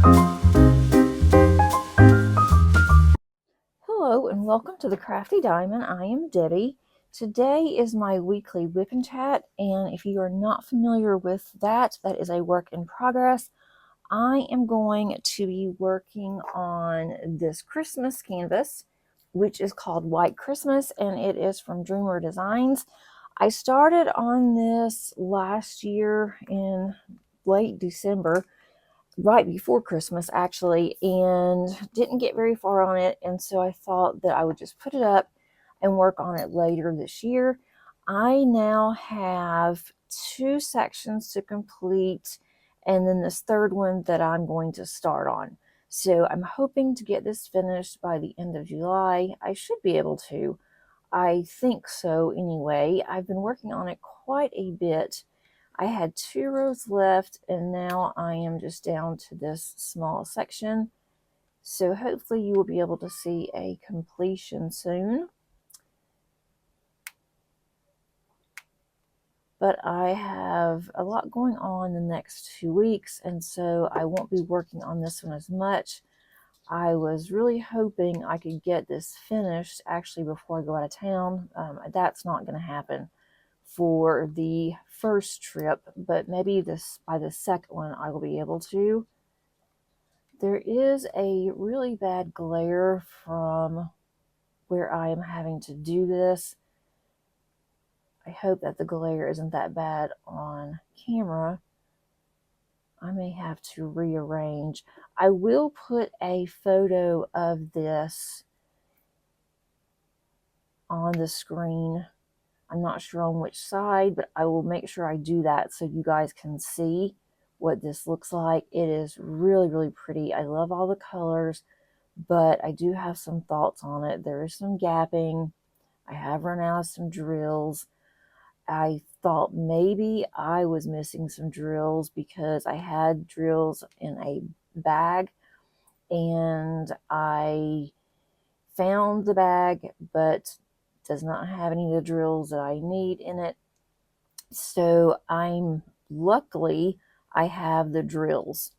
Hello and welcome to the Crafty Diamond. I am Debbie. Today is my weekly whip and chat, and if you are not familiar with that, that is a work in progress. I am going to be working on this Christmas canvas, which is called White Christmas, and it is from Dreamer Designs. I started on this last year in late December, right before Christmas actually, and didn't get very far on it, and so I thought that I would just put it up and work on it later this year. I now have 2 sections to complete, and then this third one that I'm going to start on. So I'm hoping to get this finished by the end of July. I should be able to. I think so anyway. I've been working on it quite a bit. I had 2 rows left, and now I am just down to this small section. So hopefully you will be able to see a completion soon. But I have a lot going on the next 2 weeks, and so I won't be working on this one as much. I was really hoping I could get this finished actually before I go out of town. That's not going to happen for the first trip, but maybe by the second one I will be able to. There is a really bad glare from where I am having to do this. I hope that the glare isn't that bad on camera. I may have to rearrange. I will put a photo of this on the screen. I'm not sure on which side, but I will make sure I do that so you guys can see what this looks like. It is really, really pretty. I love all the colors, but I do have some thoughts on it. There is some gapping. I have run out of some drills. I thought maybe I was missing some drills because I had drills in a bag, and I found the bag, but does not have any of the drills that I need in it. So luckily I have the drills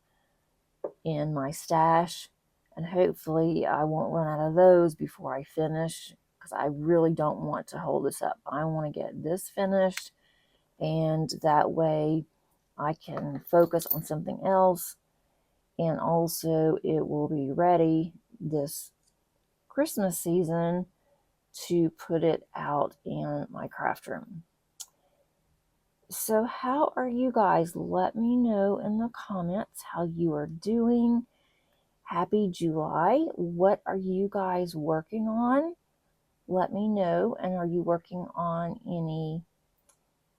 in my stash, and hopefully I won't run out of those before I finish, because I really don't want to hold this up. I want to get this finished, and that way I can focus on something else, and also it will be ready this Christmas season to put it out in my craft room. So how are you guys? Let me know in the comments how you are doing. Happy July. What are you guys working on? Let me know. And are you working on any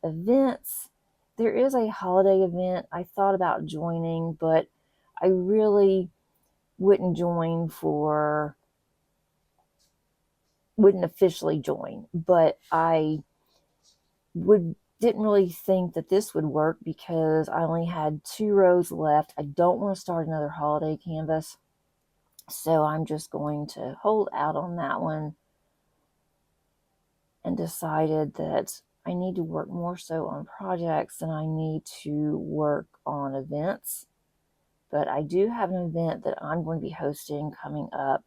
events? There is a holiday event I thought about joining, but I really wouldn't officially join, but I didn't really think that this would work because I only had 2 rows left. I don't want to start another holiday canvas, so I'm just going to hold out on that one, and decided that I need to work more so on projects than I need to work on events. But I do have an event that I'm going to be hosting coming up.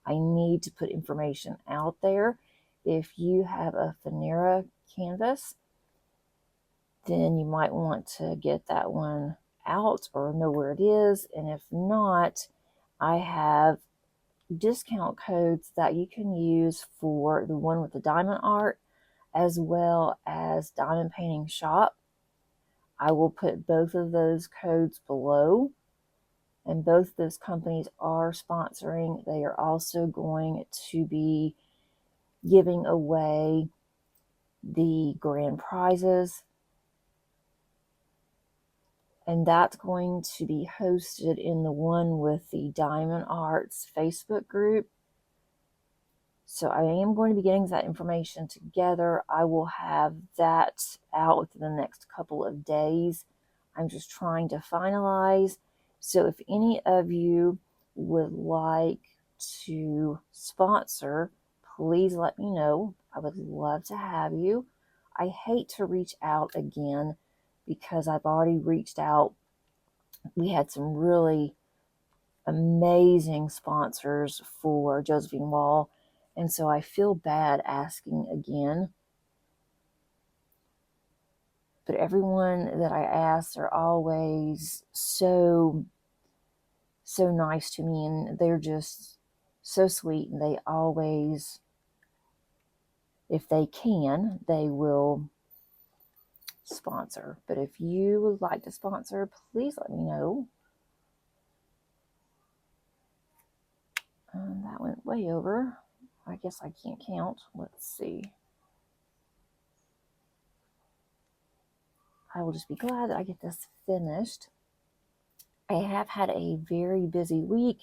I need to put information out there. If you have a Finera canvas, then you might want to get that one out or know where it is. And if not, I have discount codes that you can use for the one with the diamond art as well as Diamond Painting Shop. I will put both of those codes below, and both those companies are sponsoring. They are also going to be giving away the grand prizes, and that's going to be hosted in the one with the Diamond Arts Facebook group. So I am going to be getting that information together. I will have that out within the next couple of days. I'm just trying to finalize. So if any of you would like to sponsor, please let me know. I would love to have you. I hate to reach out again because I've already reached out. We had some really amazing sponsors for Josephine Wall. And so I feel bad asking again. But everyone that I ask are always so nice to me, and they're just so sweet, and they always, if they can, they will sponsor. But if you would like to sponsor, please let me know. That went way over. I guess I can't count. Let's see. I will just be glad that I get this finished. I have had a very busy week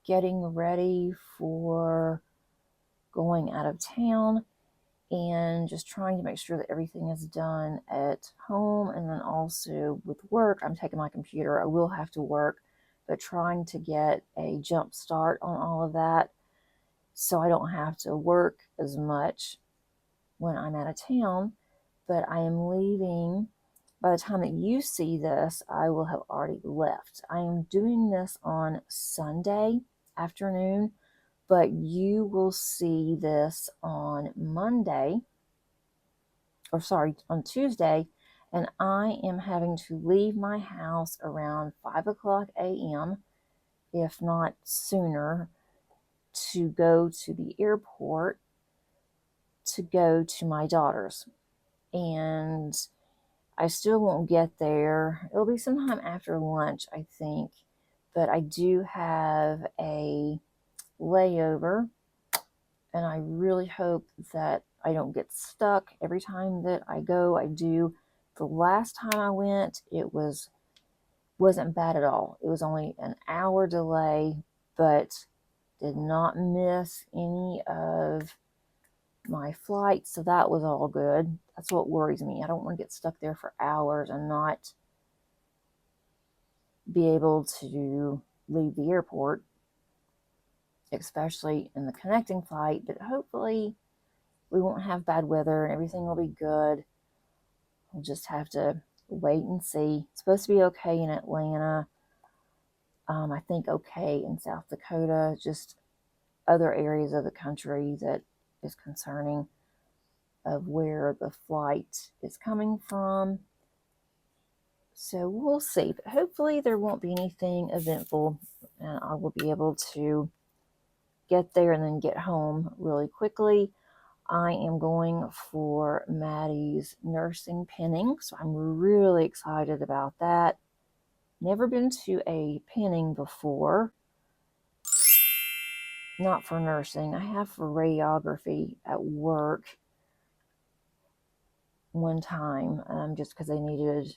getting ready for going out of town and just trying to make sure that everything is done at home, and then also with work. I'm taking my computer. I will have to work, but trying to get a jump start on all of that so I don't have to work as much when I'm out of town. But I am leaving. By the time that you see this, I will have already left. I am doing this on Sunday afternoon, but you will see this on Monday, or sorry, on Tuesday, and I am having to leave my house around 5 o'clock a.m., if not sooner, to go to the airport to go to my daughter's. And I still won't get there. It'll be sometime after lunch, I think. But I do have a layover, and I really hope that I don't get stuck every time that I go. I do. The last time I went, it wasn't bad at all. It was only an hour delay, but did not miss any of my flight, so that was all good. That's what worries me. I don't want to get stuck there for hours and not be able to leave the airport, especially in the connecting flight. But hopefully we won't have bad weather and everything will be good. We'll just have to wait and see. It's supposed to be okay in Atlanta. I think okay in South Dakota, just other areas of the country that is concerning of where the flight is coming from. So we'll see, but hopefully there won't be anything eventful, and I will be able to get there and then get home really quickly. I am going for Maddie's nursing pinning, so I'm really excited about that. Never been to a pinning before. Not for nursing. I have for radiography at work one time, just because they needed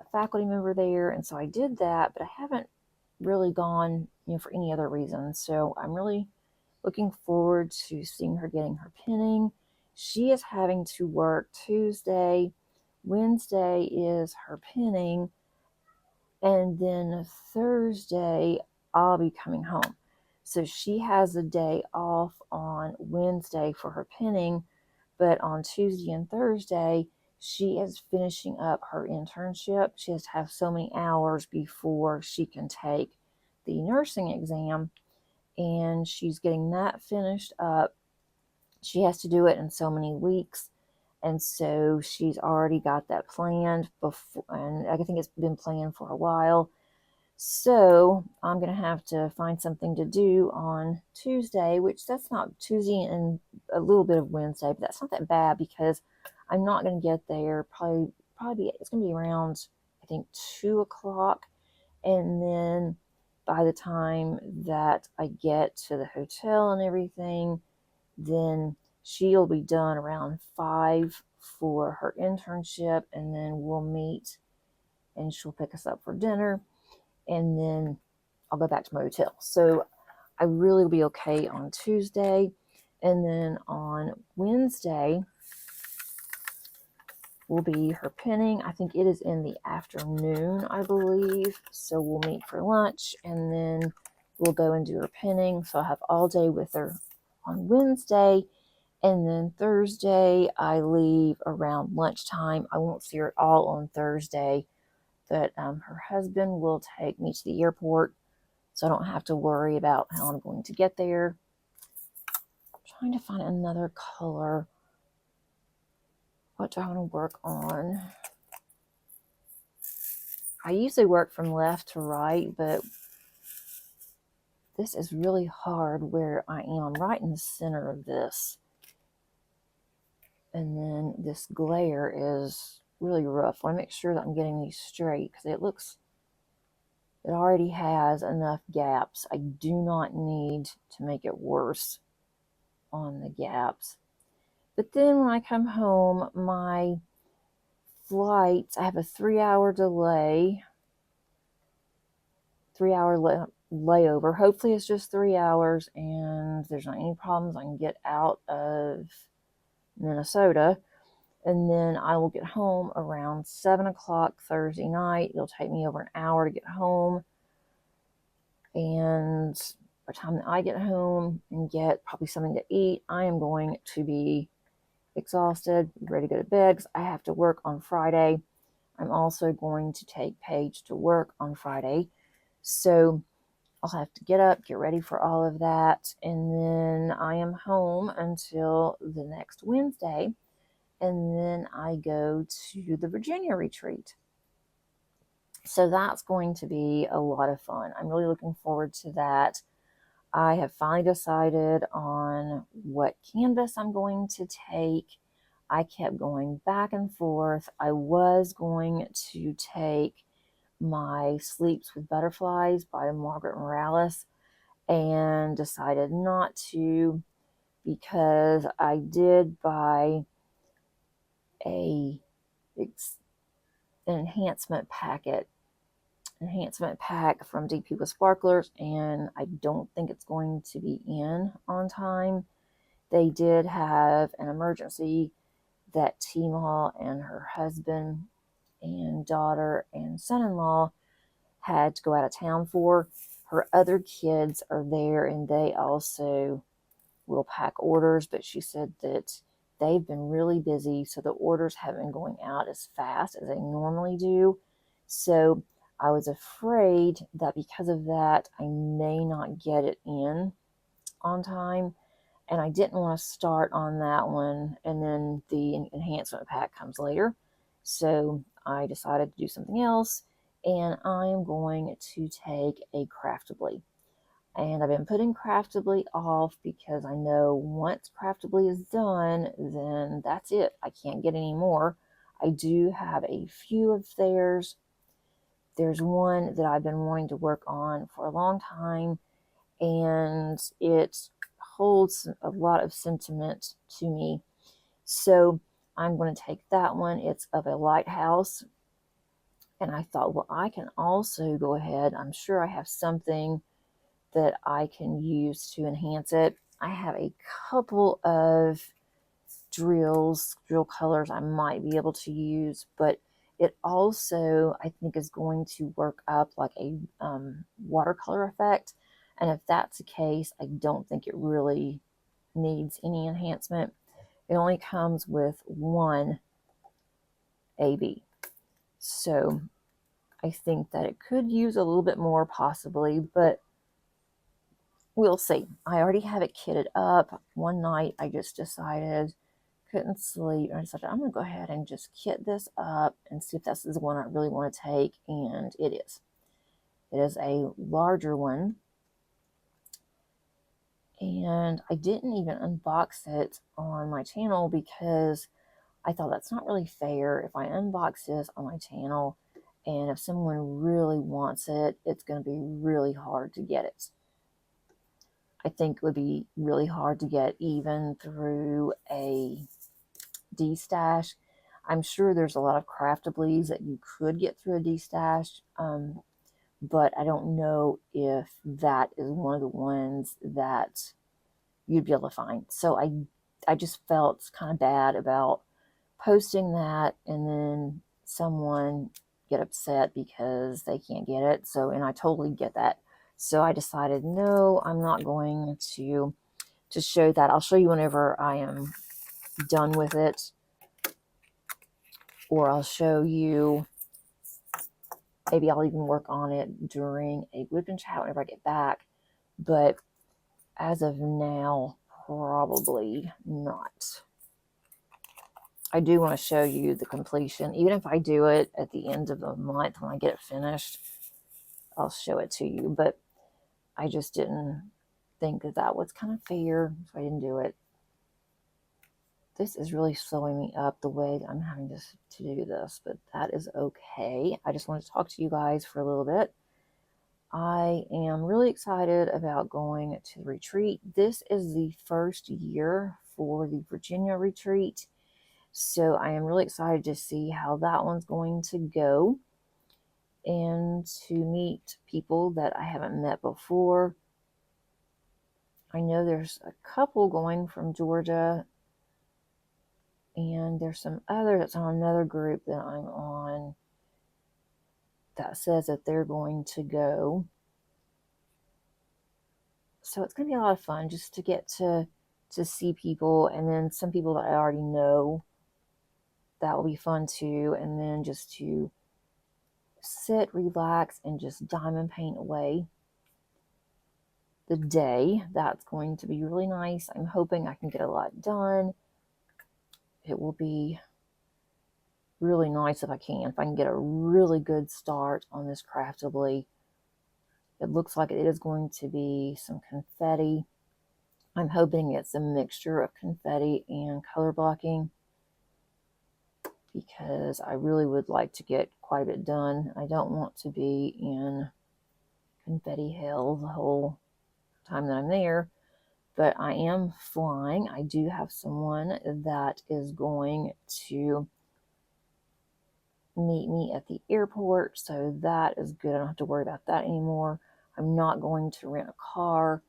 a faculty member there, and so I did that, but I haven't really gone, for any other reason. So I'm really looking forward to seeing her getting her pinning. She is having to work Tuesday. Wednesday is her pinning, and then Thursday I'll be coming home. So she has a day off on Wednesday for her pinning, but on Tuesday and Thursday she is finishing up her internship. She has to have so many hours before she can take the nursing exam, and she's getting that finished up. She has to do it in so many weeks, and so she's already got that planned before, and I think it's been planned for a while. So I'm going to have to find something to do on Tuesday, which that's not Tuesday and a little bit of Wednesday, but that's not that bad because I'm not going to get there. It's going to be around, I think, 2 o'clock. And then by the time that I get to the hotel and everything, then she'll be done around 5 for her internship, and then we'll meet and she'll pick us up for dinner, and then I'll go back to my hotel. So I really will be okay on Tuesday. And then on Wednesday will be her pinning. I think it is in the afternoon, I believe. So we'll meet for lunch, and then we'll go and do her pinning. So I'll have all day with her on Wednesday. And then Thursday, I leave around lunchtime. I won't see her at all on Thursday, but her husband will take me to the airport so I don't have to worry about how I'm going to get there. I'm trying to find another color. What do I want to work on? I usually work from left to right, but this is really hard where I am. I'm right in the center of this. And then this glare is really rough. I want to make sure that I'm getting these straight because it already has enough gaps. I do not need to make it worse on the gaps. But then when I come home, my flights, I have a 3-hour delay, 3-hour layover. Hopefully it's just 3 hours and there's not any problems. I can get out of Minnesota, and then I will get home around 7 o'clock Thursday night. It'll take me over an hour to get home, and by the time that I get home and get probably something to eat, I am going to be exhausted, ready to go to bed because I have to work on Friday. I'm also going to take Paige to work on Friday, so I'll have to get up, get ready for all of that, and then I am home until the next Wednesday, and then I go to the Virginia retreat. So that's going to be a lot of fun. I'm really looking forward to that. I have finally decided on what canvas I'm going to take. I kept going back and forth. I was going to take my Sleeps with Butterflies by Margaret Morales and decided not to because I did buy an enhancement pack from DP with Sparklers, and I don't think it's going to be in on time. They did have an emergency that T-Maw and her husband and daughter and son-in-law had to go out of town for. Her other kids are there and they also will pack orders, but she said that they've been really busy, so the orders haven't been going out as fast as they normally do. So I was afraid that because of that, I may not get it in on time, and I didn't want to start on that one, and then the enhancement pack comes later. So I decided to do something else, and I'm going to take a Craftably. And I've been putting Craftably off because I know once Craftably is done, then that's it. I can't get any more. I do have a few of theirs. There's one that I've been wanting to work on for a long time, and it holds a lot of sentiment to me. So I'm going to take that one. It's of a lighthouse. And I thought, well, I can also go ahead. I'm sure I have something that I can use to enhance it. I have a couple of drill colors I might be able to use, but it also, I think, is going to work up like a watercolor effect. And if that's the case, I don't think it really needs any enhancement. It only comes with one AB. So I think that it could use a little bit more possibly, but we'll see. I already have it kitted up. One night I just decided, couldn't sleep, and I decided I'm going to go ahead and just kit this up and see if this is the one I really want to take, and it is. It is a larger one, and I didn't even unbox it on my channel because I thought that's not really fair. If I unbox this on my channel and if someone really wants it, it's going to be really hard to get it. I think it would be really hard to get even through a D-Stash. I'm sure there's a lot of Craftablys that you could get through a D-Stash, but I don't know if that is one of the ones that you'd be able to find. So I just felt kind of bad about posting that and then someone get upset because they can't get it. So, and I totally get that. So I decided, no, I'm not going to show that. I'll show you whenever I am done with it, or I'll show you Maybe I'll even work on it during a whip and chat whenever I get back. But as of now, probably not. I do want to show you the completion. Even if I do it at the end of the month when I get it finished, I'll show it to you. But I just didn't think that that was kind of fair, so I didn't do it. This is really slowing me up the way that I'm having to do this, but that is okay. I just wanted to talk to you guys for a little bit. I am really excited about going to the retreat. This is the first year for the Virginia retreat, so I am really excited to see how that one's going to go and to meet people that I haven't met before. I know there's a couple going from Georgia, and there's some other that's on another group that I'm on that says that they're going to go. So it's going to be a lot of fun just to get to see people, and then some people that I already know. That will be fun too. And then just to sit, relax, and just diamond paint away the day. That's going to be really nice. I'm hoping I can get a lot done. It will be really nice if I can get a really good start on this Craftibly. It looks like it is going to be some confetti. I'm hoping it's a mixture of confetti and color blocking, because I really would like to get quite a bit done. I don't want to be in confetti hell the whole time that I'm there, but I am flying. I do have someone that is going to meet me at the airport, so that is good. I don't have to worry about that anymore. I'm not going to rent a car,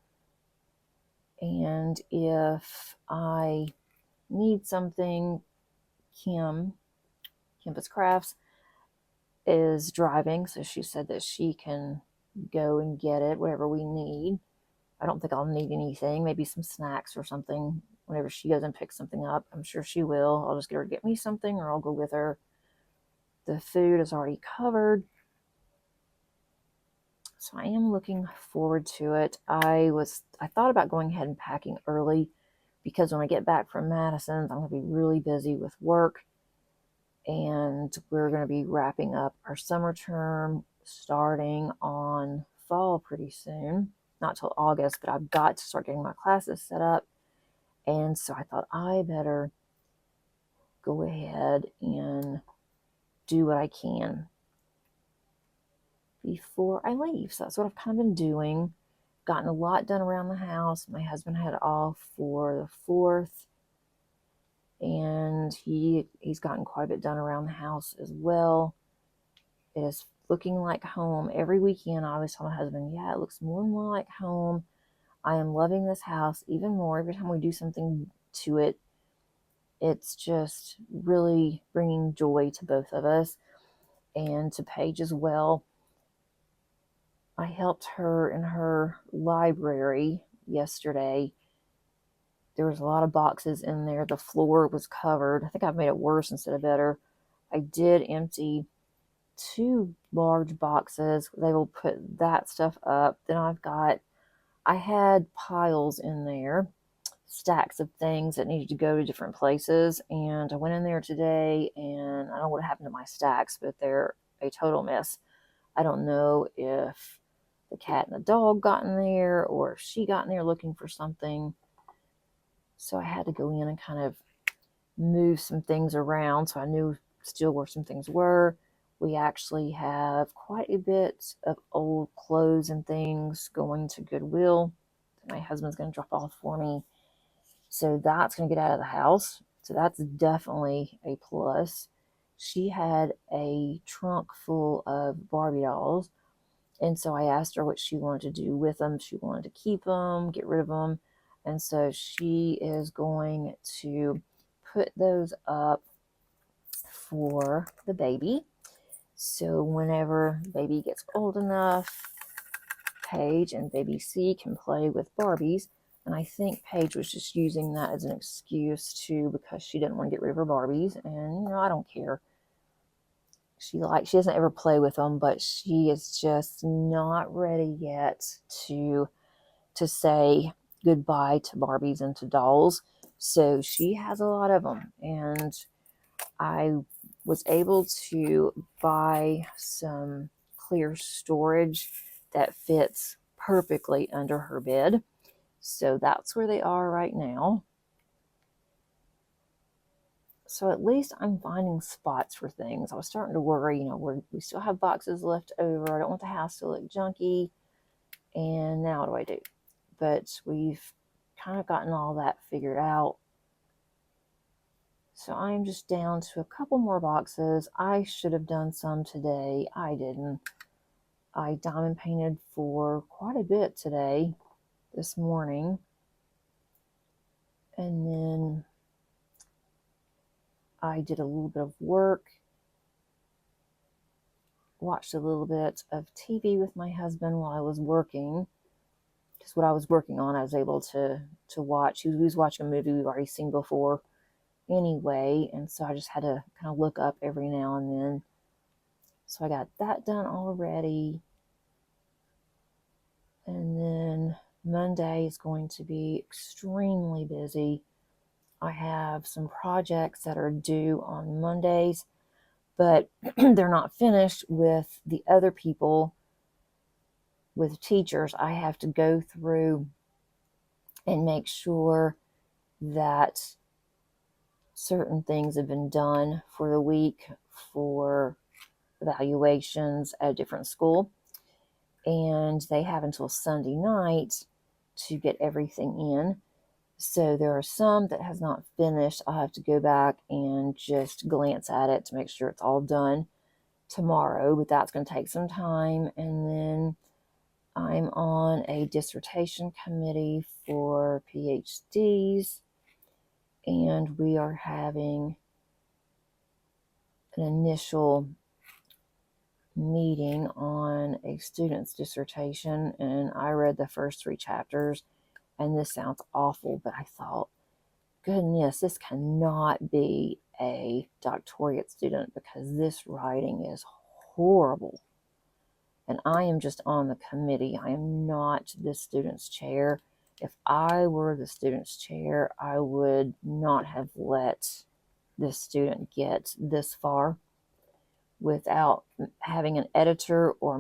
and if I need something, Campus Crafts is driving, so she said that she can go and get it, whatever we need. I don't think I'll need anything, maybe some snacks or something whenever she goes and picks something up. I'm sure she will. I'll just get her to get me something, or I'll go with her. The food is already covered, so I am looking forward to it. I thought about going ahead and packing early, because when I get back from Madison's, I'm going to be really busy with work, and we're going to be wrapping up our summer term, starting on fall pretty soon. Not till August, but I've got to start getting my classes set up. And so I thought I better go ahead and do what I can before I leave. So that's what I've kind of been doing. Gotten a lot done around the house. My husband had off for the 4th, and he's gotten quite a bit done around the house as well. It is looking like home. Every weekend I always tell my husband, yeah, it looks more and more like home. I am loving this house even more. Every time we do something to it, it's just really bringing joy to both of us, and to Paige as well. I helped her in her library yesterday. There was a lot of boxes in there. The floor was covered. I think I've made it worse instead of better. I did empty 2 large boxes. They will put that stuff up. Then I had piles in there, stacks of things that needed to go to different places. And I went in there today, and I don't know what happened to my stacks, but they're a total mess. I don't know if the cat and the dog got in there, or if she got in there looking for something. So I had to go in and kind of move some things around, so I knew still where some things were. We actually have quite a bit of old clothes and things going to Goodwill that my husband's going to drop off for me. So that's going to get out of the house. So that's definitely a plus. She had a trunk full of Barbie dolls, and so I asked her what she wanted to do with them. She wanted to keep them, get rid of them. And so she is going to put those up for the baby. So whenever baby gets old enough, Paige and baby C can play with Barbies. And I think Paige was just using that as an excuse too, because she didn't want to get rid of her Barbies. And, I don't care. She doesn't ever play with them, but she is just not ready yet to say goodbye to Barbies and to dolls. So she has a lot of them, and I was able to buy some clear storage that fits perfectly under her bed. So that's where they are right now. So at least I'm finding spots for things. I was starting to worry, we still have boxes left over. I don't want the house to look junky. And now what do I do? But we've kind of gotten all that figured out. So I'm just down to a couple more boxes. I should have done some today. I didn't. I diamond painted for quite a bit today, this morning. And then I did a little bit of work, watched a little bit of TV with my husband while I was working. Because what I was working on, I was able to watch. He was watching a movie we've already seen before anyway, and so I just had to kind of look up every now and then. So I got that done already. And then Monday is going to be extremely busy. I have some projects that are due on Mondays, but they're not finished with the other people, with teachers. I have to go through and make sure that certain things have been done for the week for evaluations at a different school. And they have until Sunday night to get everything in. So there are some that has not finished. I'll have to go back and just glance at it to make sure it's all done tomorrow, but that's going to take some time. And then I'm on a dissertation committee for PhDs, and we are having an initial meeting on a student's dissertation, and I read the first 3 chapters, and this sounds awful, but I thought, goodness, this cannot be a doctorate student because this writing is horrible. And I am just on the committee. I am not the student's chair. If I were the student's chair, I would not have let this student get this far without having an editor or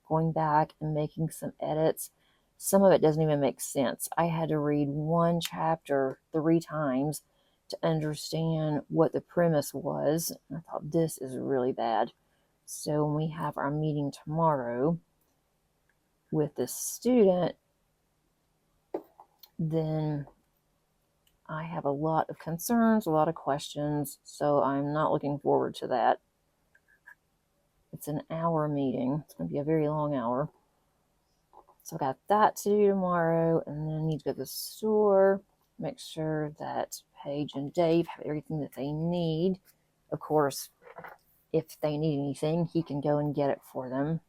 going back and making some edits. Some of it doesn't even make sense. I had to read one chapter 3 times to understand what the premise was. I thought, this is really bad. So when we have our meeting tomorrow with this student, then I have a lot of concerns, a lot of questions. So I'm not looking forward to that. It's an hour meeting. It's going to be a very long hour. So I got that to do tomorrow, and then I need to go to the store, make sure that Paige and Dave have everything that they need. Of course, if they need anything, he can go and get it for them.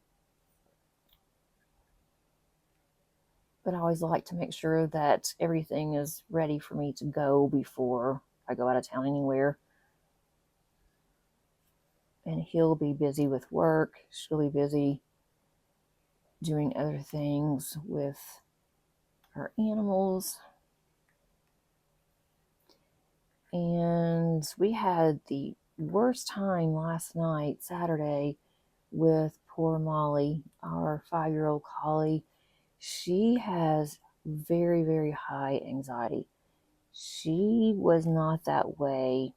But I always like to make sure that everything is ready for me to go before I go out of town anywhere. And he'll be busy with work. She'll be busy doing other things with her animals. And we had the worst time last night, Saturday, with poor Molly, our 5-year-old collie. She has very, very high anxiety. She was not that way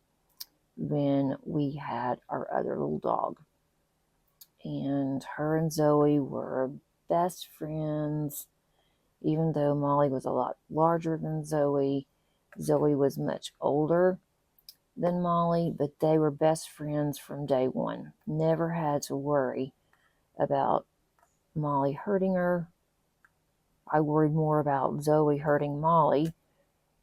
when we had our other little dog. And her and Zoe were best friends, even though Molly was a lot larger than Zoe. Zoe was much older than Molly, but they were best friends from day one. Never had to worry about Molly hurting her. I worried more about Zoe hurting Molly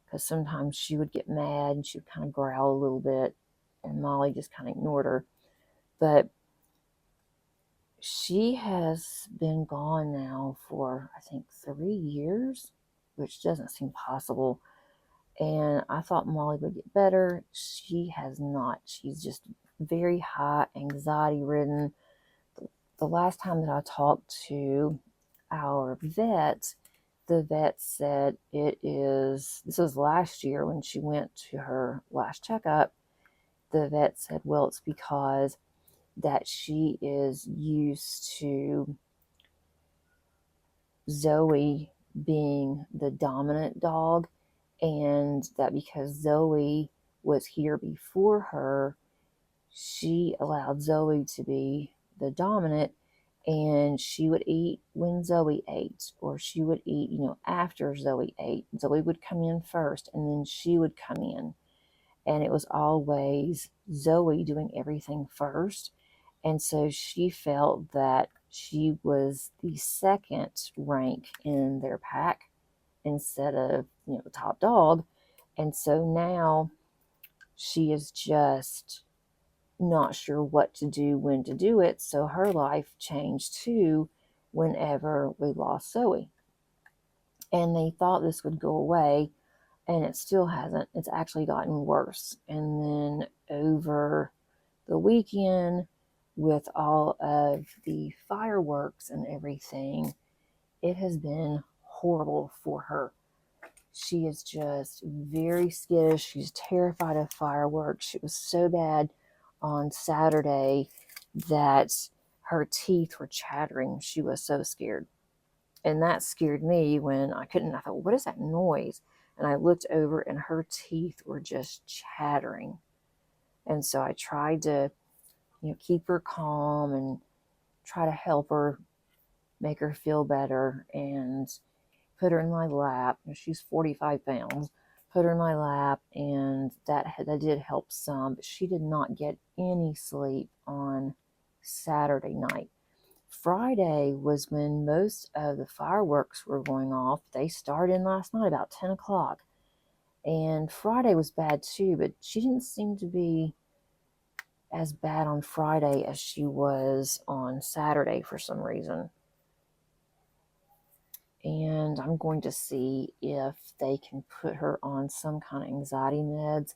because sometimes she would get mad and she would kind of growl a little bit, and Molly just kind of ignored her. But she has been gone now for, I think, 3 years, which doesn't seem possible. And I thought Molly would get better. She has not. She's just very high anxiety ridden. The last time that I talked to our vet, the vet said this was last year when she went to her last checkup. The vet said, well, it's because that she is used to Zoe being the dominant dog, and that because Zoe was here before her, she allowed Zoe to be the dominant, and she would eat when Zoe ate, or she would eat, after Zoe ate. Zoe would come in first, and then she would come in. And it was always Zoe doing everything first. And so she felt that she was the second rank in their pack instead of, the top dog. And so now she is just not sure what to do, when to do it. So her life changed too whenever we lost Zoe. And they thought this would go away, and it still hasn't. It's actually gotten worse. And then over the weekend, with all of the fireworks and everything, it has been horrible for her. She is just very skittish. She's terrified of fireworks. It was so bad on Saturday that her teeth were chattering. She was so scared. And that scared me when I thought, what is that noise? And I looked over and her teeth were just chattering. And so I tried to, keep her calm and try to help her, make her feel better, and put her in my lap. She's 45 pounds. Put her in my lap, and that did help some, but she did not get any sleep on Saturday night. Friday was when most of the fireworks were going off. They started last night about 10 o'clock. And Friday was bad too, but she didn't seem to be as bad on Friday as she was on Saturday for some reason. And I'm going to see if they can put her on some kind of anxiety meds,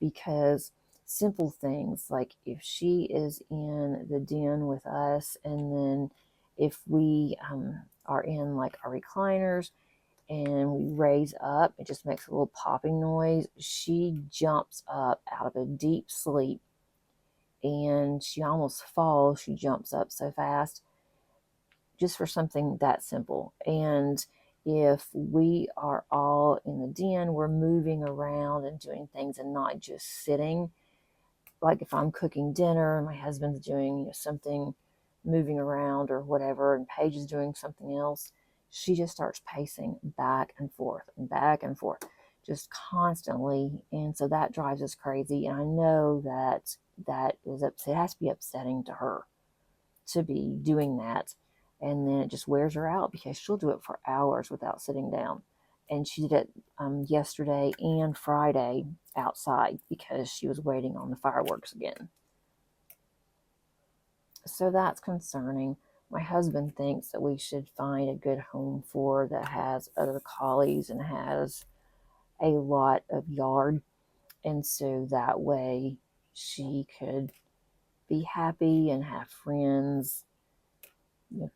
because simple things like if she is in the den with us, and then if we are in like our recliners and we raise up, it just makes a little popping noise. She jumps up out of a deep sleep and she almost falls. She jumps up so fast just for something that simple. And if we are all in the den, we're moving around and doing things and not just sitting. Like if I'm cooking dinner and my husband's doing something, moving around or whatever, and Paige is doing something else, she just starts pacing back and forth, just constantly. And so that drives us crazy. And I know that it has to be upsetting to her to be doing that. And then it just wears her out because she'll do it for hours without sitting down. And she did it yesterday and Friday outside because she was waiting on the fireworks again. So that's concerning. My husband thinks that we should find a good home for her that has other collies and has a lot of yard. And so that way she could be happy and have friends,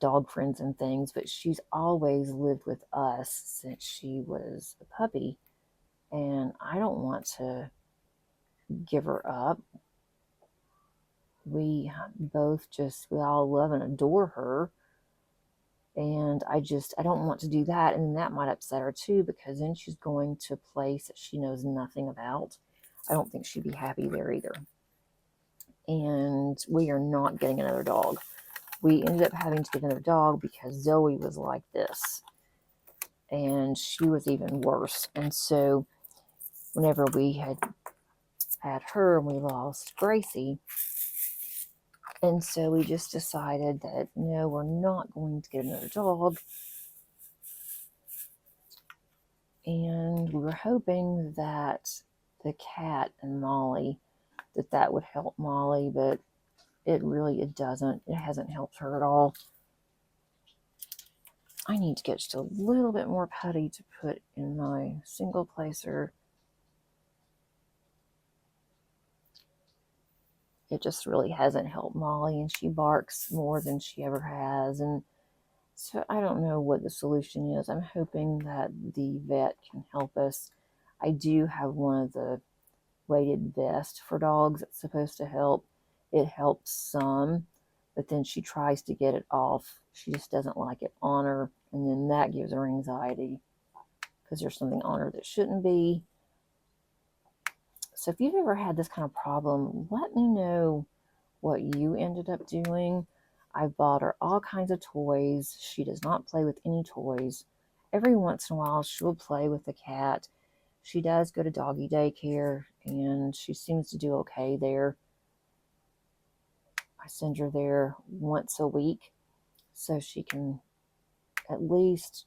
dog friends and things. But she's always lived with us since she was a puppy, and I don't want to give her up. We all love and adore her, and I don't want to do that. And that might upset her too, because then she's going to a place that she knows nothing about. I don't think she'd be happy there either. And we are not getting another dog. We ended up having to get another dog because Zoe was like this, and she was even worse. And so whenever we had her and we lost Gracie, and so we just decided that no, we're not going to get another dog. And we were hoping that the cat and Molly, that would help Molly, but it doesn't. It hasn't helped her at all. I need to get just a little bit more putty to put in my single placer. it just really hasn't helped Molly, and she barks more than she ever has. And so I don't know what the solution is. I'm hoping that the vet can help us. I do have one of the weighted vests for dogs that's supposed to help. It helps some, but then she tries to get it off. She just doesn't like it on her, and then that gives her anxiety because there's something on her that shouldn't be. So if you've ever had this kind of problem, let me know what you ended up doing. I bought her all kinds of toys. She does not play with any toys. Every once in a while, she'll play with the cat. She does go to doggy daycare, and she seems to do okay there. I send her there once a week so she can at least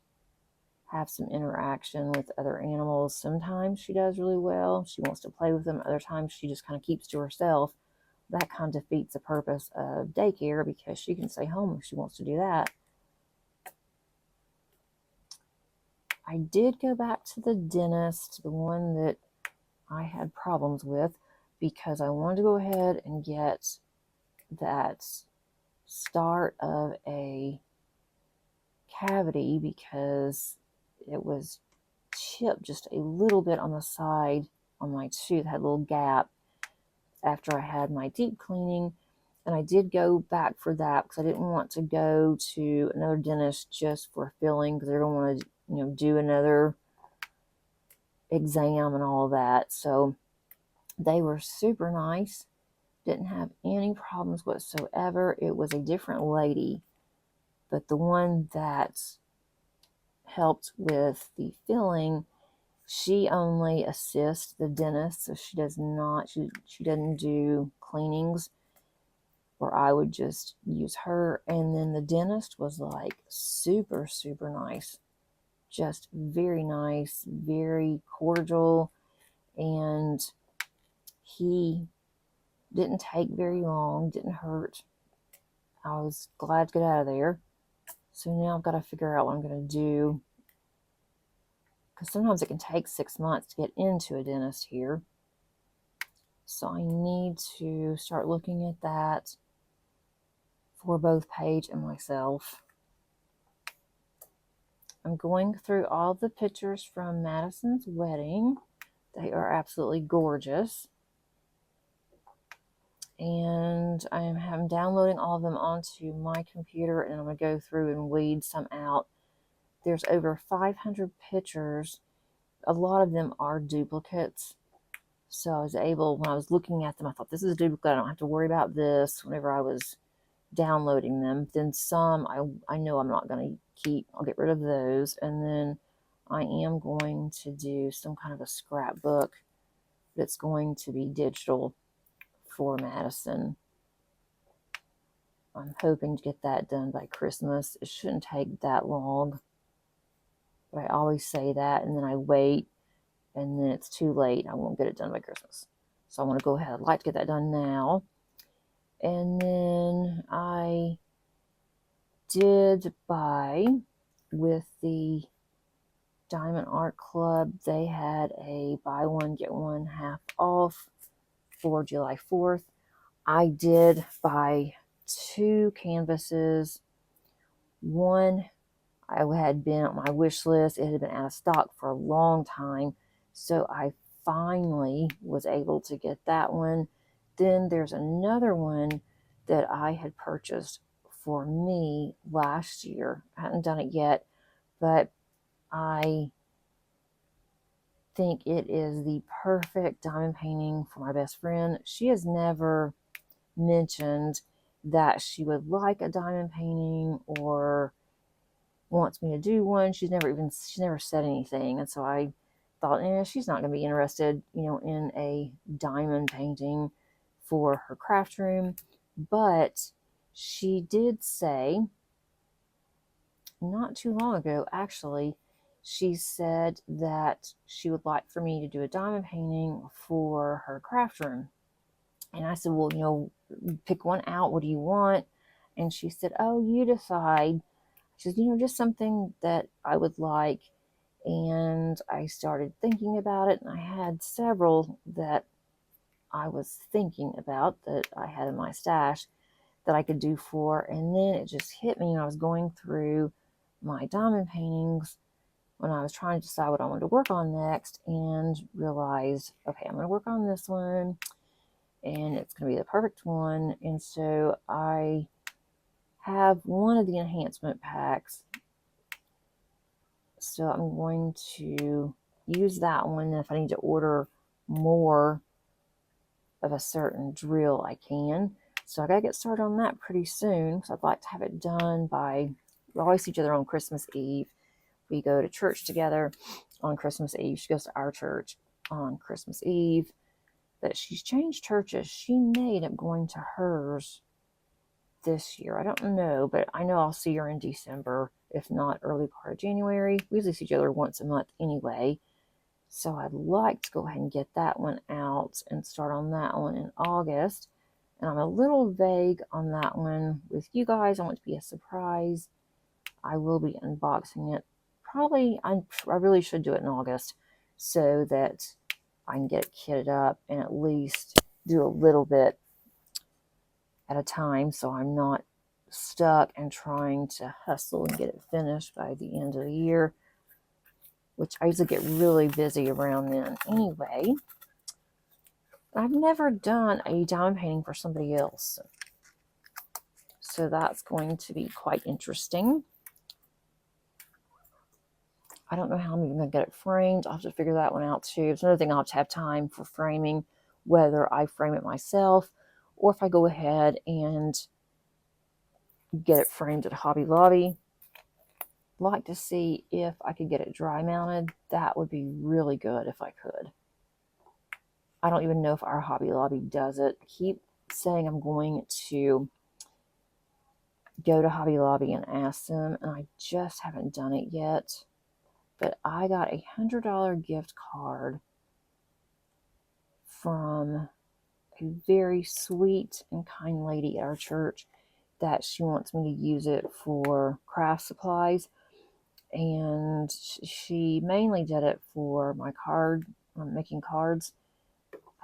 have some interaction with other animals. Sometimes she does really well. She wants to play with them. Other times she just kind of keeps to herself. That kind of defeats the purpose of daycare because she can stay home if she wants to do that. I did go back to the dentist, the one that I had problems with, because I wanted to go ahead and get that start of a cavity because it was chipped just a little bit on the side on my tooth, had a little gap after I had my deep cleaning. And I did go back for that because I didn't want to go to another dentist just for filling, because I don't want to, do another exam and all that. So they were super nice. Didn't have any problems whatsoever. It was a different lady, but the one that helped with the filling, she only assists the dentist, so she doesn't do cleanings, or I would just use her. And then the dentist was like super, super nice. Just very nice, very cordial. And he didn't take very long, didn't hurt. I was glad to get out of there. So now I've got to figure out what I'm going to do, because sometimes it can take 6 months to get into a dentist here. So I need to start looking at that for both Paige and myself. I'm going through all the pictures from Madison's wedding. They are absolutely gorgeous. And I'm downloading all of them onto my computer, and I'm going to go through and weed some out. There's over 500 pictures. A lot of them are duplicates. So I was able, when I was looking at them, I thought, this is a duplicate. I don't have to worry about this whenever I was downloading them. Then some I know I'm not going to keep. I'll get rid of those. And then I am going to do some kind of a scrapbook that's going to be digital for Madison. I'm hoping to get that done by Christmas. It shouldn't take that long, but I always say that, and then I wait, and then it's too late. I won't get it done by Christmas. So I want to go ahead. I'd like to get that done now. And then I did buy, with the Diamond Art Club, they had a buy one, get one half off for July 4th. I did buy 2 canvases. One I had been on my wish list. It had been out of stock for a long time. So I finally was able to get that one. Then there's another one that I had purchased for me last year. I hadn't done it yet, but I think it is the perfect diamond painting for my best friend. She has never mentioned that she would like a diamond painting or wants me to do one. She's never said anything. And so I thought, she's not going to be interested, in a diamond painting for her craft room. But she did say, not too long ago, actually, she said that she would like for me to do a diamond painting for her craft room. And I said, well, pick one out. What do you want? And she said, oh, you decide. She said, just something that I would like. And I started thinking about it, and I had several that I was thinking about that I had in my stash that I could do for. And then it just hit me when I was going through my diamond paintings when I was trying to decide what I wanted to work on next, and realized, okay, I'm going to work on this one and it's going to be the perfect one. And so I have one of the enhancement packs, so I'm going to use that one. And if I need to order more of a certain drill, I can. So I got to get started on that pretty soon, because I'd like to have it done by, we always see each other on Christmas Eve. We go to church together on Christmas Eve. She goes to our church on Christmas Eve. But she's changed churches. She may end up going to hers this year. I don't know, but I know I'll see her in December, if not early part of January. We usually see each other once a month anyway. So I'd like to go ahead and get that one out and start on that one in August. And I'm a little vague on that one with you guys. I want it to be a surprise. I will be unboxing it. Probably, I really should do it in August so that I can get it kitted up and at least do a little bit at a time, so I'm not stuck and trying to hustle and get it finished by the end of the year, which I usually get really busy around then anyway. I've never done a diamond painting for somebody else, so that's going to be quite interesting. I don't know how I'm even going to get it framed. I'll have to figure that one out too. It's another thing I'll have to have time for framing, whether I frame it myself or if I go ahead and get it framed at Hobby Lobby. Like to see if I could get it dry mounted. That would be really good if I could. I don't even know if our Hobby Lobby does it. I keep saying I'm going to go to Hobby Lobby and ask them, and I just haven't done it yet. But I got a $100 gift card from a very sweet and kind lady at our church that she wants me to use it for craft supplies. And she mainly did it for my card, making cards.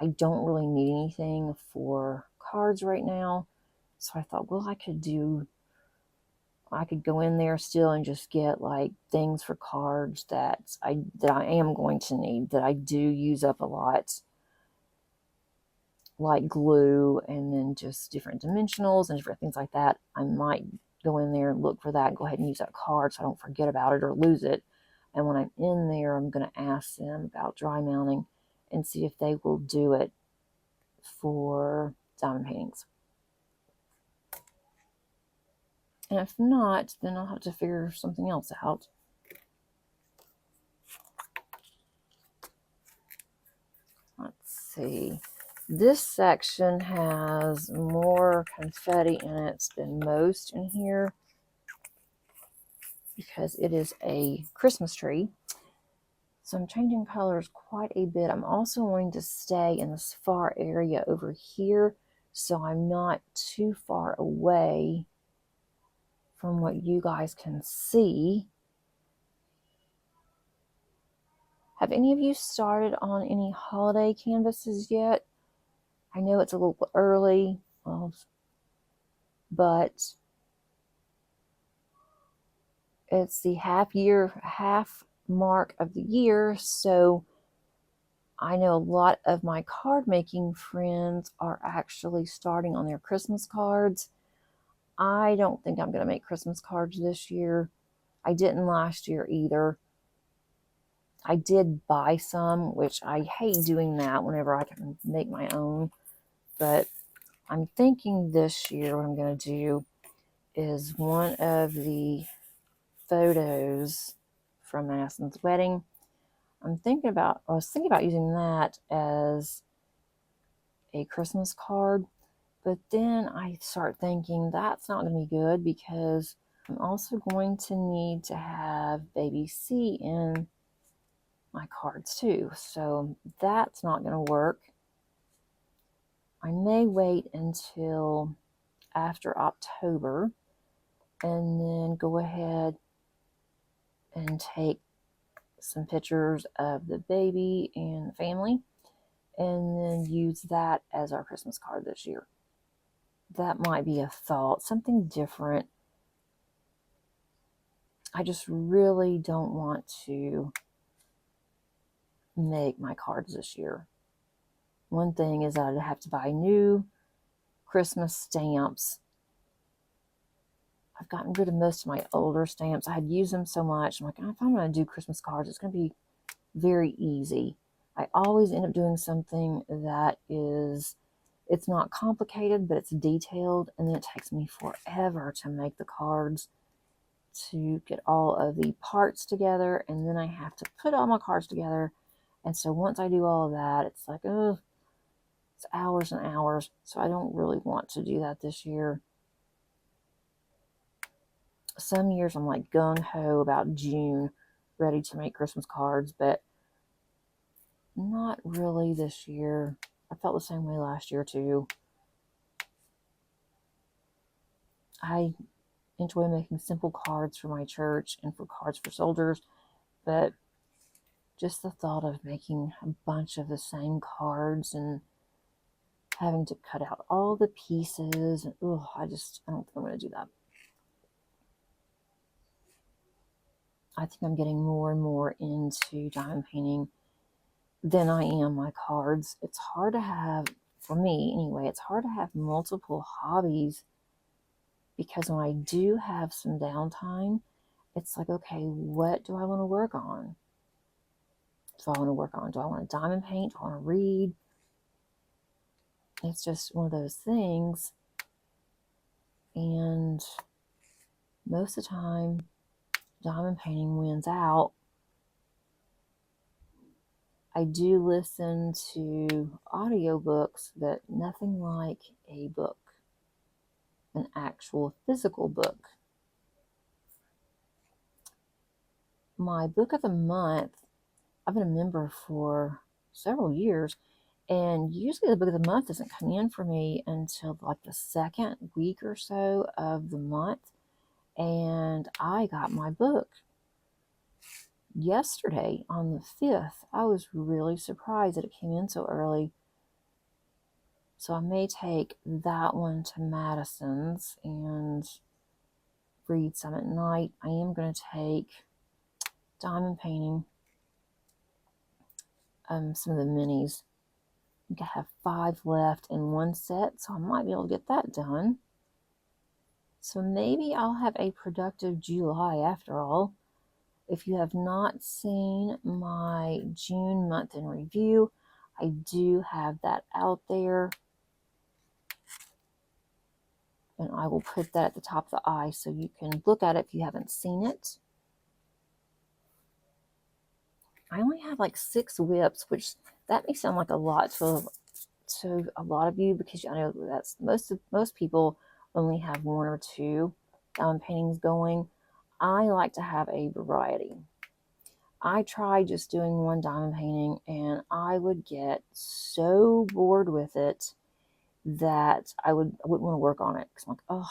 I don't really need anything for cards right now. So I thought, well, I could go in there still and just get like things for cards that I am going to need, that I do use up a lot, like glue and then just different dimensionals and different things like that. I might go in there and look for that and go ahead and use that card so I don't forget about it or lose it. And when I'm in there, I'm going to ask them about dry mounting and see if they will do it for diamond paintings. And if not, then I'll have to figure something else out. Let's see. This section has more confetti in it than most in here because it is a Christmas tree. So I'm changing colors quite a bit. I'm also going to stay in this far area over here so I'm not too far away from what you guys can see. Have any of you started on any holiday canvases yet? I know it's a little early, but it's the half mark of the year, so I know a lot of my card making friends are actually starting on their Christmas cards. I don't think I'm going to make Christmas cards this year. I didn't last year either. I did buy some, which I hate doing that whenever I can make my own. But I'm thinking this year what I'm going to do is one of the photos from Madison's wedding. I was thinking about using that as a Christmas card. But then I start thinking that's not going to be good because I'm also going to need to have baby C in my cards too. So that's not going to work. I may wait until after October and then go ahead and take some pictures of the baby and the family and then use that as our Christmas card this year. That might be a thought, something different. I just really don't want to make my cards this year. One thing is that I'd have to buy new Christmas stamps. I've gotten rid of most of my older stamps. I had used them so much. I'm like, if I'm going to do Christmas cards, it's going to be very easy. I always end up doing something that is, it's not complicated, but it's detailed, and then it takes me forever to make the cards, to get all of the parts together, and then I have to put all my cards together. And so once I do all of that, it's like, oh, it's hours and hours. So I don't really want to do that this year. Some years I'm like gung-ho about June, ready to make Christmas cards, but not really this year. I felt the same way last year too. I enjoy making simple cards for my church and for Cards for Soldiers, but just the thought of making a bunch of the same cards and having to cut out all the pieces, and I don't think I'm going to do that. I think I'm getting more and more into diamond painting than I am my cards. It's hard to have, for me anyway, it's hard to have multiple hobbies, because when I do have some downtime, it's like, okay, what do I want to work on? Do I want to diamond paint? Do I want to read? It's just one of those things. And most of the time, diamond painting wins out. I do listen to audiobooks, but nothing like a book, an actual physical book. My book of the month, I've been a member for several years, and usually the book of the month doesn't come in for me until like the second week or so of the month. And I got my book yesterday on the 5th. I was really surprised that it came in so early. So I may take that one to Madison's and read some at night. I am going to take diamond painting, some of the minis. I think I have 5 left in one set, so I might be able to get that done. So maybe I'll have a productive July after all. If you have not seen my June month in review, I do have that out there. And I will put that at the top of the eye so you can look at it if you haven't seen it. I only have like 6 whips, which that may sound like a lot to a lot of you, because I know that's most people only have 1 or 2 paintings going. I like to have a variety. I tried just doing one diamond painting, and I would get so bored with it that I wouldn't want to work on it, because I'm like, oh,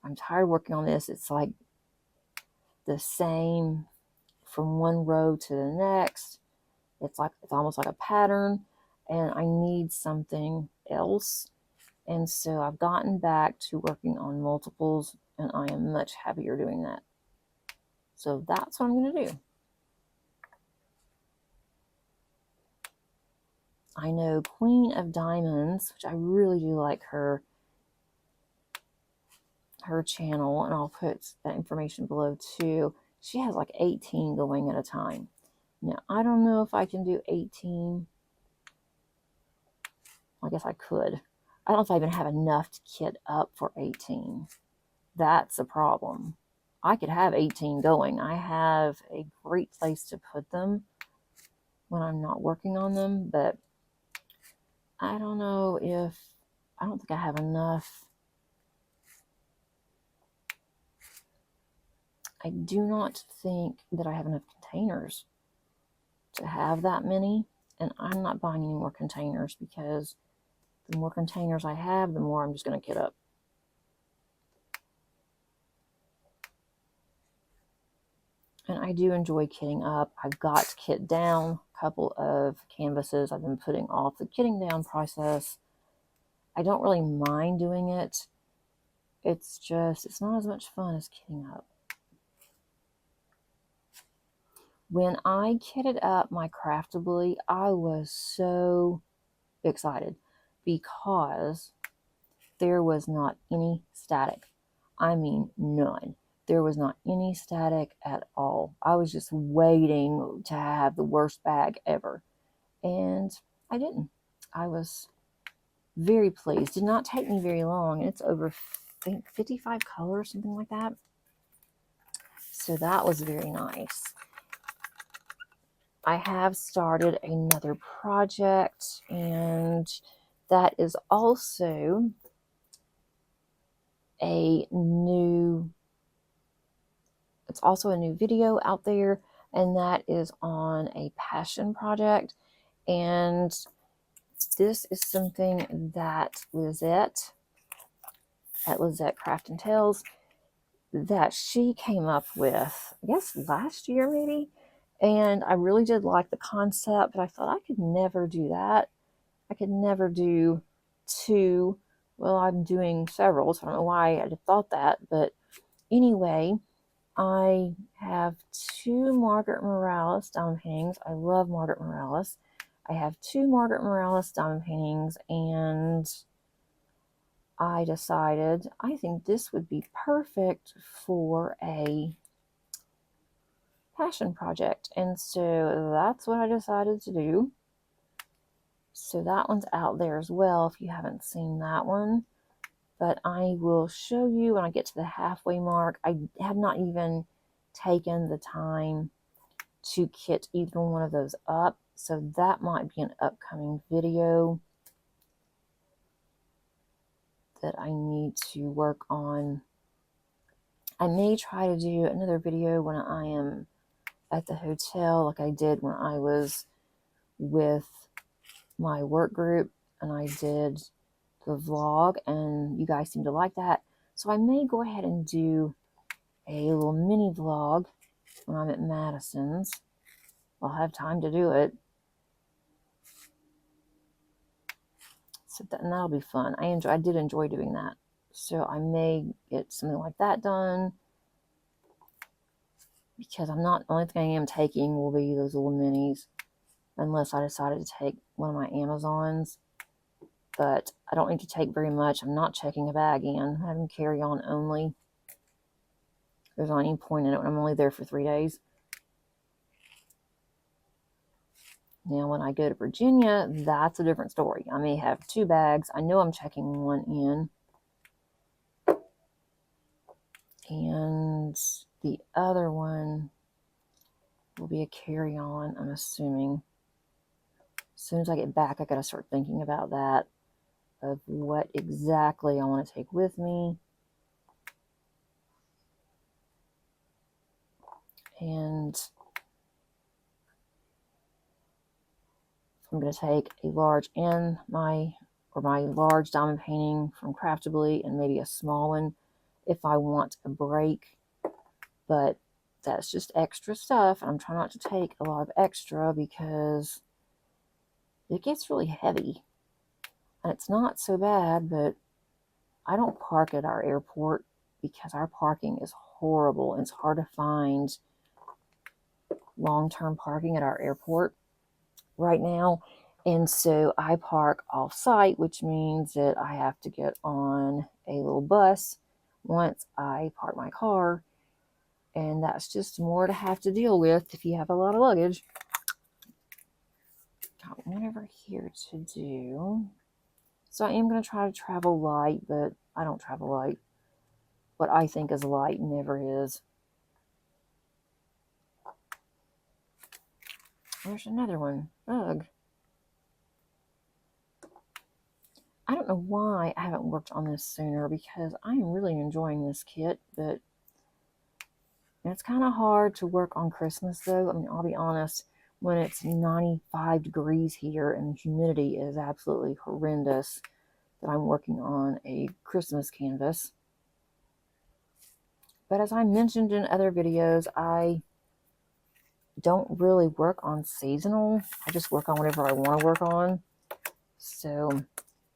I'm tired of working on this. It's like the same from one row to the next. It's almost like a pattern, and I need something else. And so I've gotten back to working on multiples, and I am much happier doing that. So that's what I'm going to do. I know Queen of Diamonds, which I really do like her channel, and I'll put that information below too. She has like 18 going at a time. Now, I don't know if I can do 18. I guess I could. I don't know if I even have enough to kit up for 18. That's a problem. I could have 18 going. I have a great place to put them when I'm not working on them, but I don't know if, I don't think I have enough. I do not think that I have enough containers to have that many, and I'm not buying any more containers, because the more containers I have, the more I'm just going to kit up. And I do enjoy kitting up. I've got to kit down. couple of canvases I've been putting off the kitting down process. I don't really mind doing it. It's just, it's not as much fun as kitting up. When I kitted up my Craftably, I was so excited because there was not any static. I mean, none. There was not any static at all. I was just waiting to have the worst bag ever. And I didn't. I was very pleased. Did not take me very long. It's over, I think, 55 colors, something like that. So that was very nice. I have started another project, and that is also a new, it's also a new video out there, and that is on a passion project. And this is something that Lizette at Lizette Craft and Tales, that she came up with, I guess last year maybe. And I really did like the concept, but I thought I could never do that. I could never do two. Well, I'm doing several, so I don't know why I thought that. But anyway, I have two Margaret Morales diamond paintings. I love Margaret Morales. I have two Margaret Morales diamond paintings, and I decided I think this would be perfect for a passion project. And so that's what I decided to do. So that one's out there as well if you haven't seen that one. But I will show you when I get to the halfway mark. I have not even taken the time to kit either one of those up. So that might be an upcoming video that I need to work on. I may try to do another video when I am at the hotel, like I did when I was with my work group and I did the vlog, and you guys seem to like that. So I may go ahead and do a little mini vlog when I'm at Madison's. I'll have time to do it. So and that'll be fun. I did enjoy doing that. So I may get something like that done, because I'm not, the only thing I am taking will be those little minis, unless I decided to take one of my Amazons. But I don't need to take very much. I'm not checking a bag in. I'm having carry-on only. There's not any point in it when I'm only there for 3 days. Now, when I go to Virginia, that's a different story. I may have 2 bags. I know I'm checking one in. And the other one will be a carry-on, I'm assuming. As soon as I get back, I got to start thinking about that, of what exactly I want to take with me. And I'm going to take a large and my large diamond painting from Craftably, and maybe a small one if I want a break. But that's just extra stuff. I'm trying not to take a lot of extra because it gets really heavy. And it's not so bad, but I don't park at our airport because our parking is horrible, and it's hard to find long-term parking at our airport right now. And so I park off-site, which means that I have to get on a little bus once I park my car. And that's just more to have to deal with if you have a lot of luggage. Got one over here to do. So I am going to try to travel light, but I don't travel light. What I think is light never is. There's another one. Ugh. I don't know why I haven't worked on this sooner, because I am really enjoying this kit, but it's kind of hard to work on Christmas, though. I mean, I'll be honest, when it's 95 degrees here and the humidity is absolutely horrendous, that I'm working on a Christmas canvas. But as I mentioned in other videos, I don't really work on seasonal. I just work on whatever I want to work on. So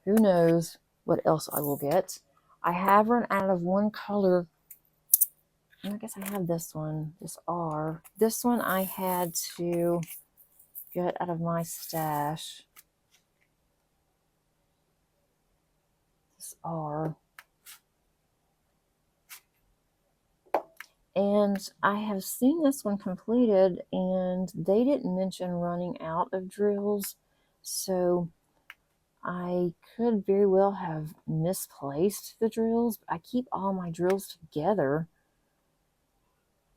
who knows what else I will get. I have run out of one color. I guess I have this one, this R. This one I had to get out of my stash. This R. And I have seen this one completed, and they didn't mention running out of drills. So I could very well have misplaced the drills. I keep all my drills together,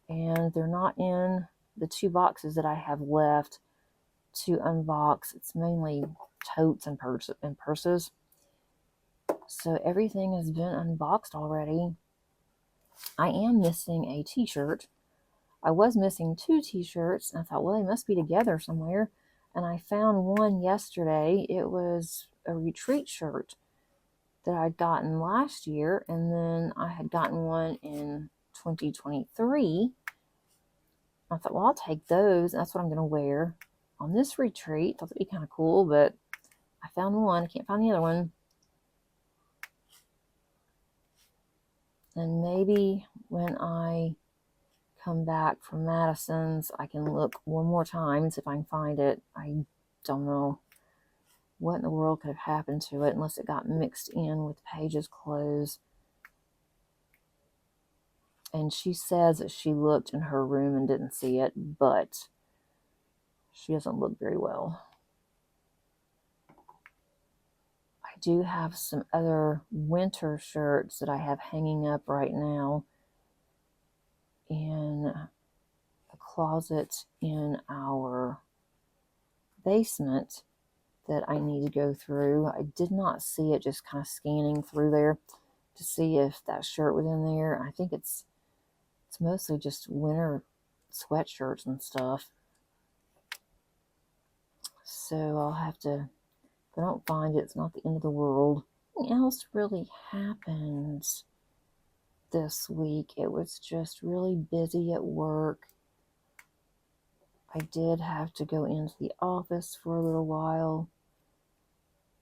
and they're not in the 2 boxes that I have left to unbox. It's mainly totes and purses. So everything has been unboxed already. I am missing a t-shirt. I was missing 2 t-shirts, and I thought, well, they must be together somewhere. And I found one yesterday. It was a retreat shirt that I'd gotten last year, and then I had gotten one in 2023. I thought, well, I'll take those. That's what I'm going to wear on this retreat. Thought that'd be kind of cool, but I found one. I can't find the other one. And maybe when I come back from Madison's, I can look one more time and see if I can find it. I don't know what in the world could have happened to it unless it got mixed in with Paige's clothes. And she says that she looked in her room and didn't see it, but she doesn't look very well. I do have some other winter shirts that I have hanging up right now in a closet in our basement that I need to go through. I did not see it, just kind of scanning through there to see if that shirt was in there. I think it's mostly just winter sweatshirts and stuff. So I'll have to, if I don't find it, it's not the end of the world. Nothing else really happened this week. It was just really busy at work. I did have to go into the office for a little while,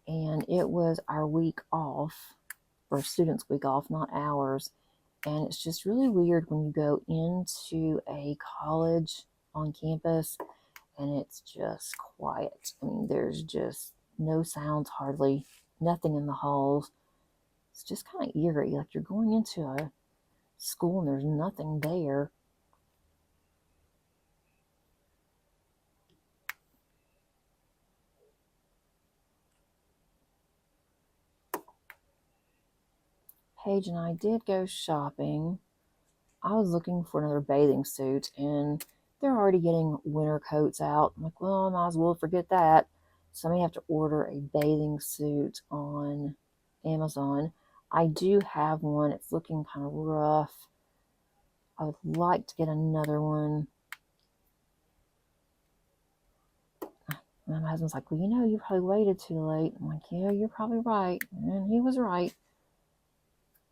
and it was our week off, or students' week off, not ours. And it's just really weird when you go into a college on campus and it's just quiet. I mean, there's just no sounds, hardly, nothing in the halls. It's just kind of eerie, like you're going into a school and there's nothing there. Paige and I did go shopping. I was looking for another bathing suit, and they're already getting winter coats out. I'm like, well, I might as well forget that. So I may have to order a bathing suit on Amazon. I do have one. It's looking kind of rough. I would like to get another one. And my husband's like, well, you probably waited too late. I'm like, yeah, you're probably right. And he was right.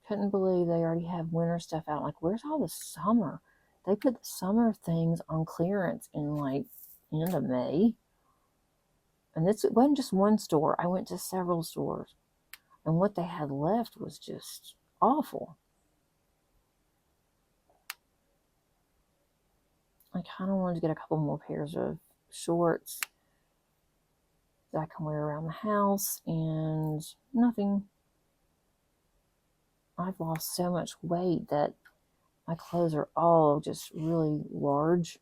Couldn't believe they already have winter stuff out. Like, where's all the summer? They put the summer things on clearance in like end of May. And this wasn't just one store. I went to several stores. And what they had left was just awful. I kind of wanted to get a couple more pairs of shorts that I can wear around the house, and nothing. I've lost so much weight that my clothes are all just really large.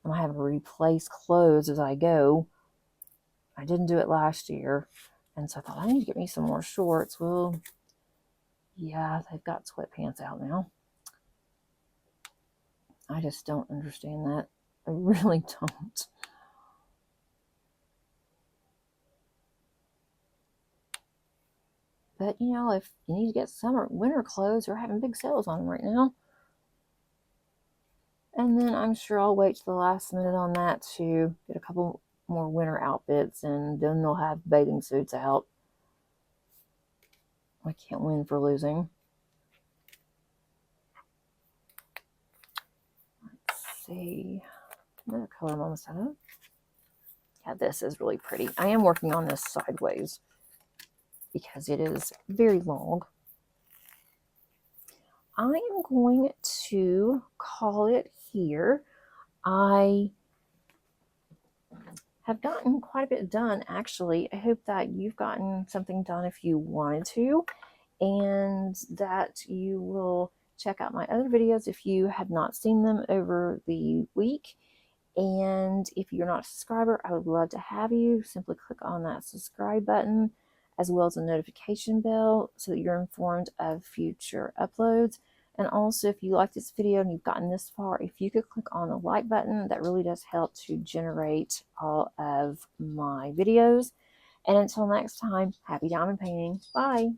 And I have to replace clothes as I go. I didn't do it last year. And so I thought, I need to get me some more shorts. Well, yeah, they've got sweatpants out now. I just don't understand that. I really don't. But, if you need to get winter clothes, they're having big sales on them right now. And then I'm sure I'll wait to the last minute on that to get a couple more winter outfits, and then they'll have bathing suits out. I can't win for losing. Let's see. Another color I'm almost out of. Yeah, this is really pretty. I am working on this sideways because it is very long. I am going to call it here. I have gotten quite a bit done, actually. I hope that you've gotten something done if you wanted to, and that you will check out my other videos if you have not seen them over the week. And if you're not a subscriber, I would love to have you. Simply click on that subscribe button as well as a notification bell so that you're informed of future uploads. And also, if you like this video and you've gotten this far, if you could click on the like button, that really does help to generate all of my videos. And until next time, happy diamond painting. Bye.